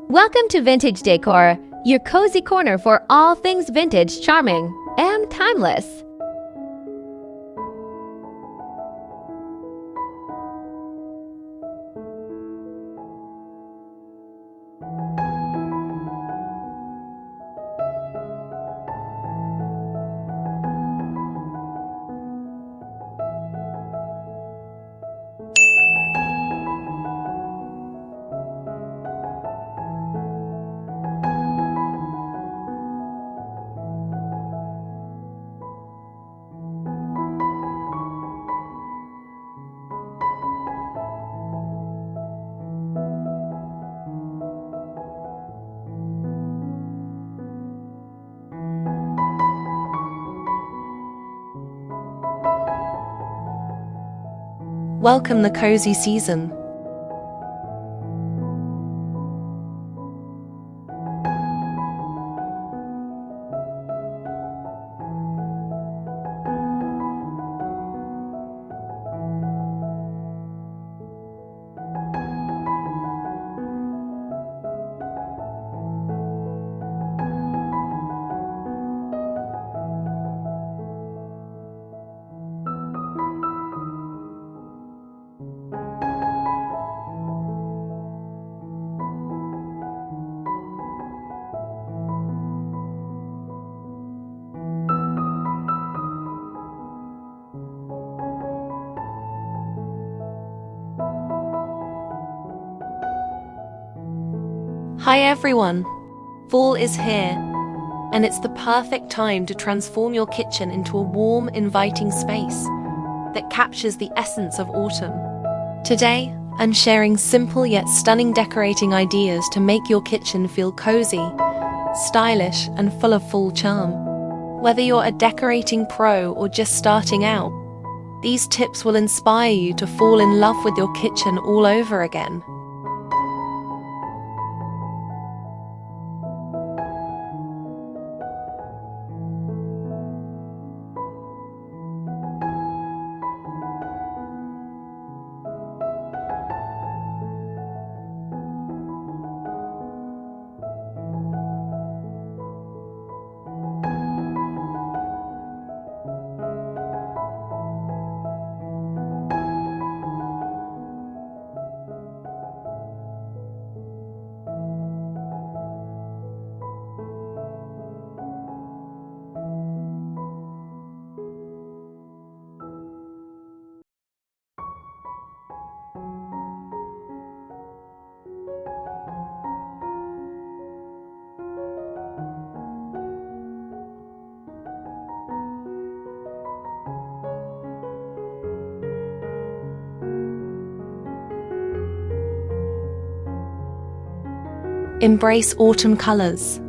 Welcome to Vintage Decor, your cozy corner for all things vintage, charming, and timeless. Welcome the cozy season. Hi everyone! Fall is here, and it's the perfect time to transform your kitchen into a warm, inviting space that captures the essence of autumn. Today, I'm sharing simple yet stunning decorating ideas to make your kitchen feel cozy, stylish, and full of fall charm. Whether you're a decorating pro or just starting out, these tips will inspire you to fall in love with your kitchen all over again. Embrace autumn colors.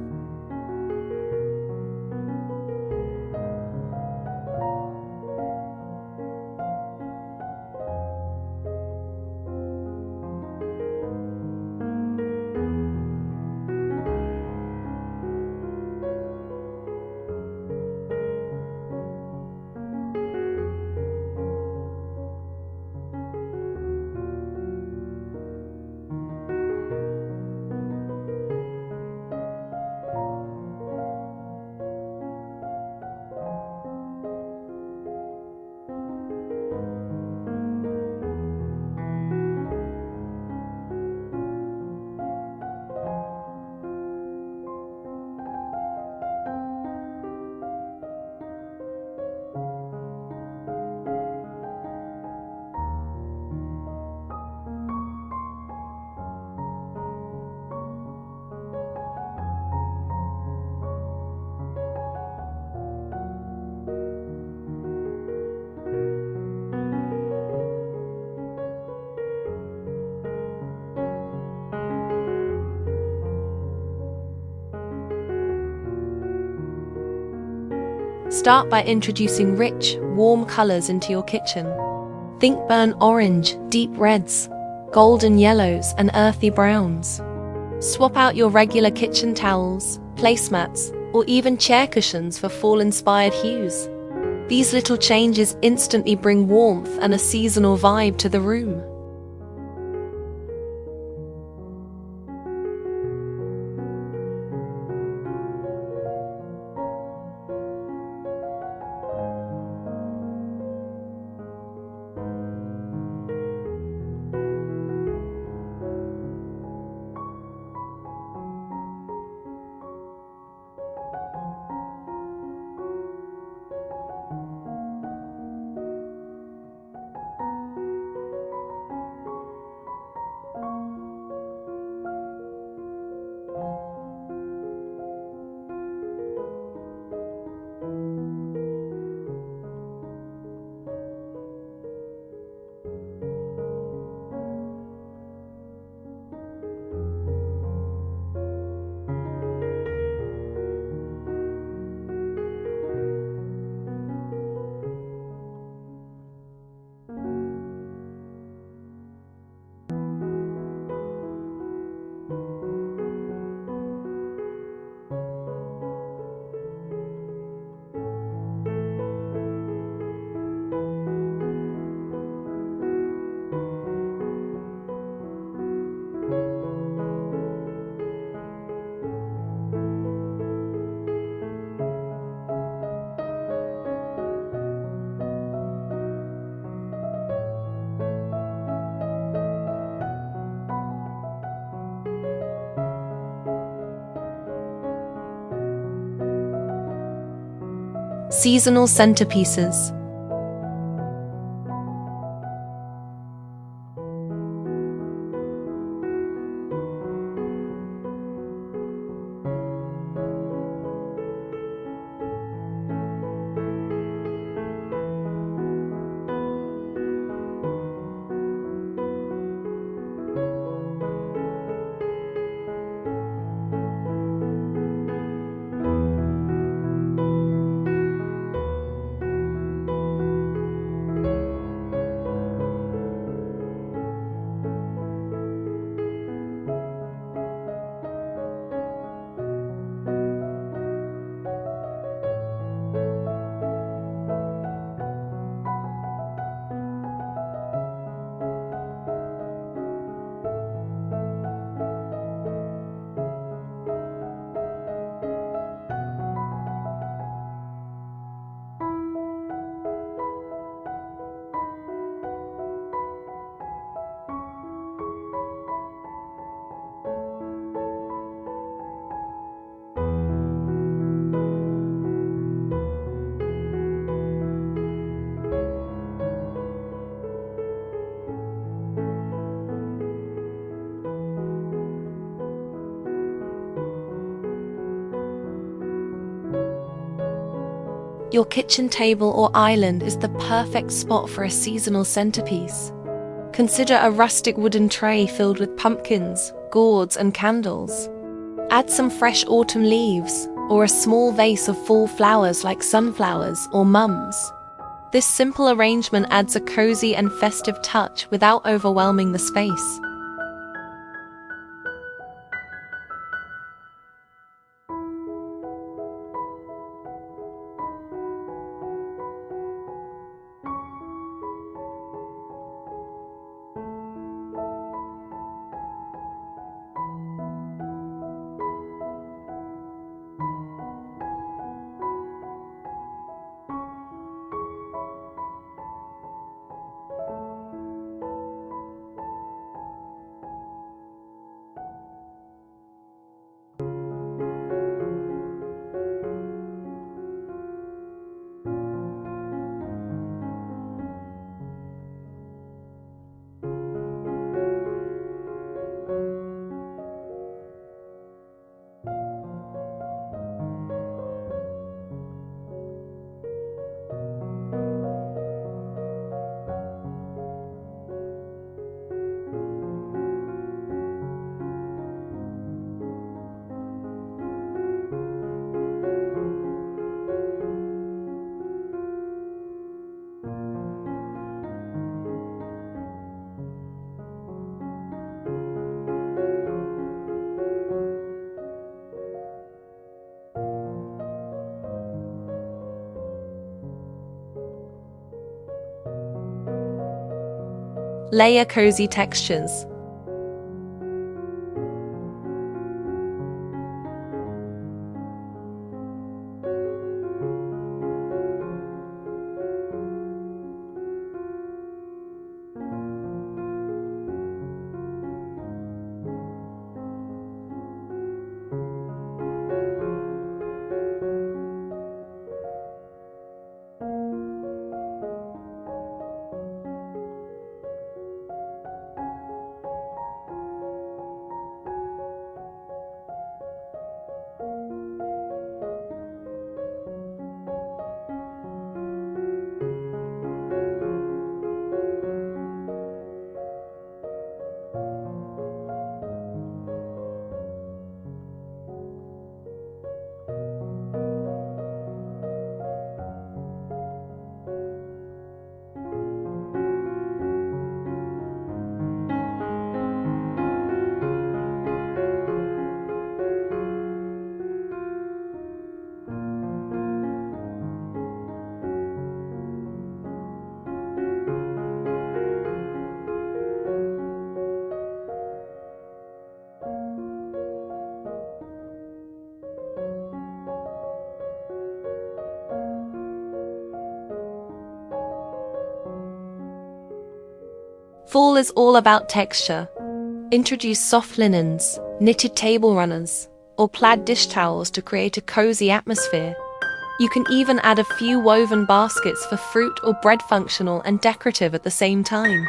Start by introducing rich, warm colors into your kitchen. Think burnt orange, deep reds, golden yellows, and earthy browns. Swap out your regular kitchen towels, placemats, or even chair cushions for fall-inspired hues. These little changes instantly bring warmth and a seasonal vibe to the room. Seasonal centerpieces. Your kitchen table or island is the perfect spot for a seasonal centerpiece. Consider a rustic wooden tray filled with pumpkins, gourds, and candles. Add some fresh autumn leaves or a small vase of fall flowers like sunflowers or mums. This simple arrangement adds a cozy and festive touch without overwhelming the space. Layer cozy textures. Fall is all about texture. Introduce soft linens, knitted table runners, or plaid dish towels to create a cozy atmosphere. You can even add a few woven baskets for fruit or bread, functional and decorative at the same time.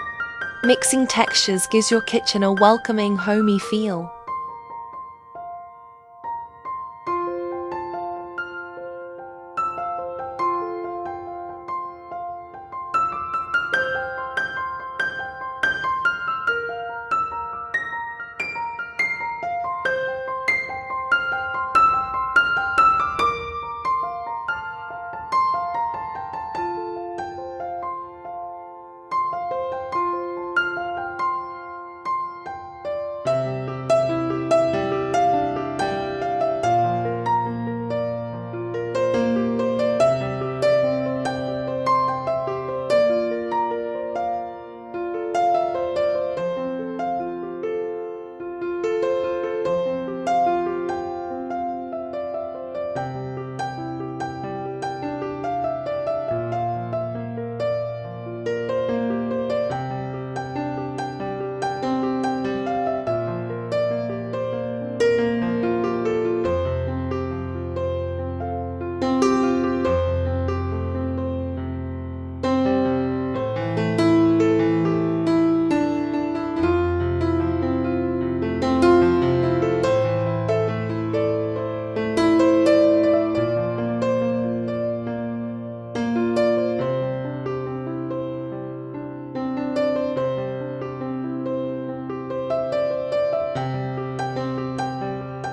Mixing textures gives your kitchen a welcoming, homey feel.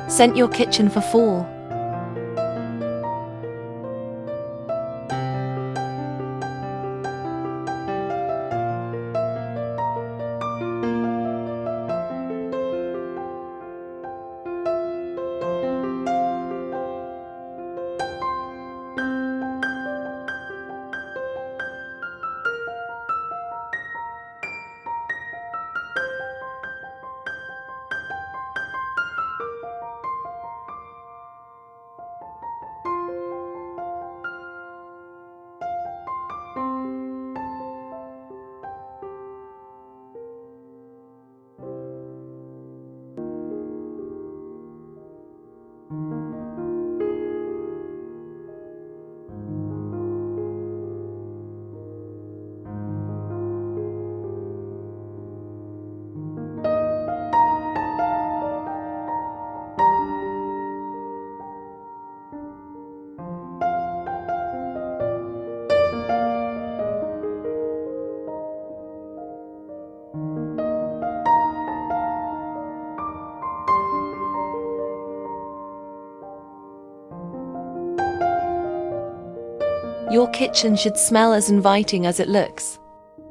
Scent your kitchen for fall. Your kitchen should smell as inviting as it looks.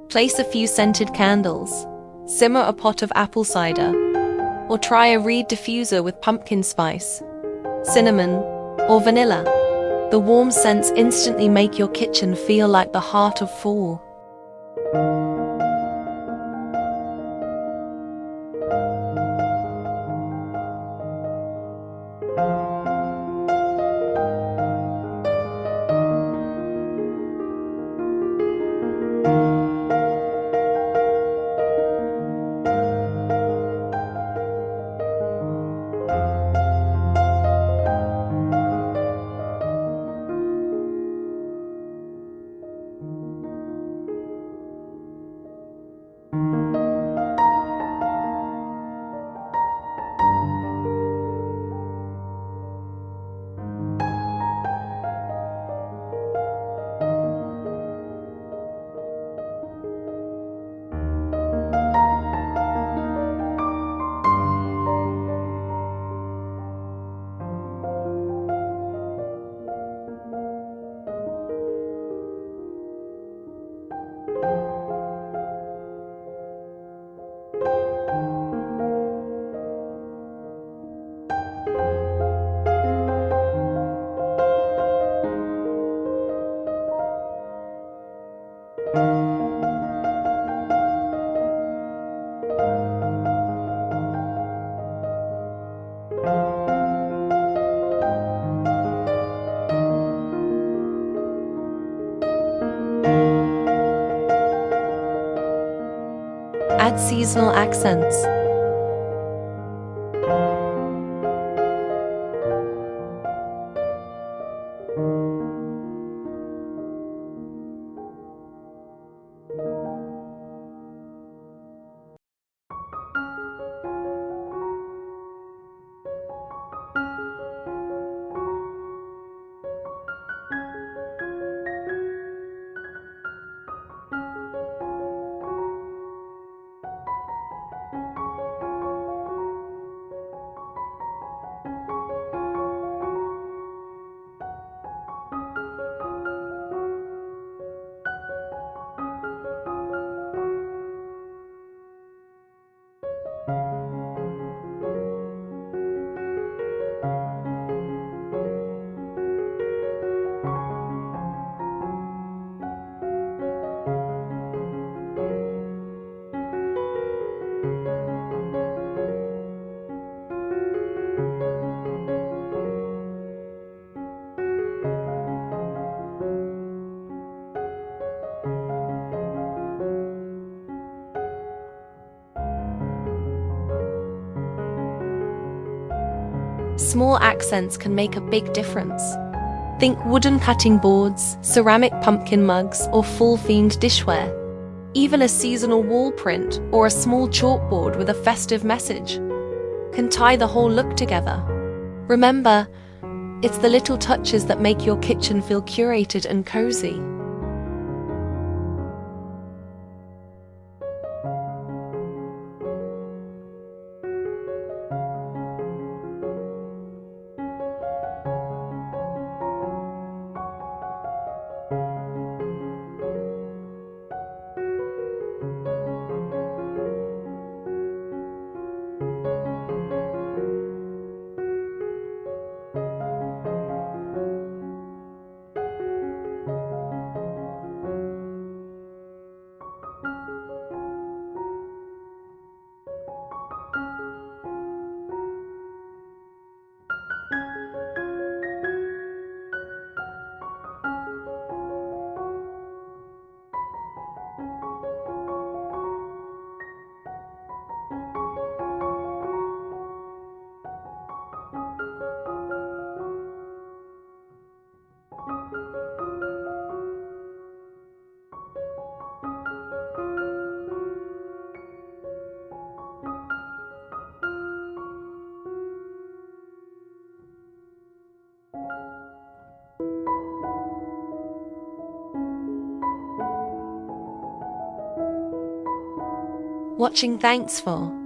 Place a few scented candles, simmer a pot of apple cider, or try a reed diffuser with pumpkin spice, cinnamon, or vanilla. The warm scents instantly make your kitchen feel like the heart of fall. Add seasonal accents. Small accents can make a big difference. Think wooden cutting boards, ceramic pumpkin mugs, or fall-themed dishware. Even a seasonal wall print or a small chalkboard with a festive message can tie the whole look together. Remember, it's the little touches that make your kitchen feel curated and cozy. Watching, thanks for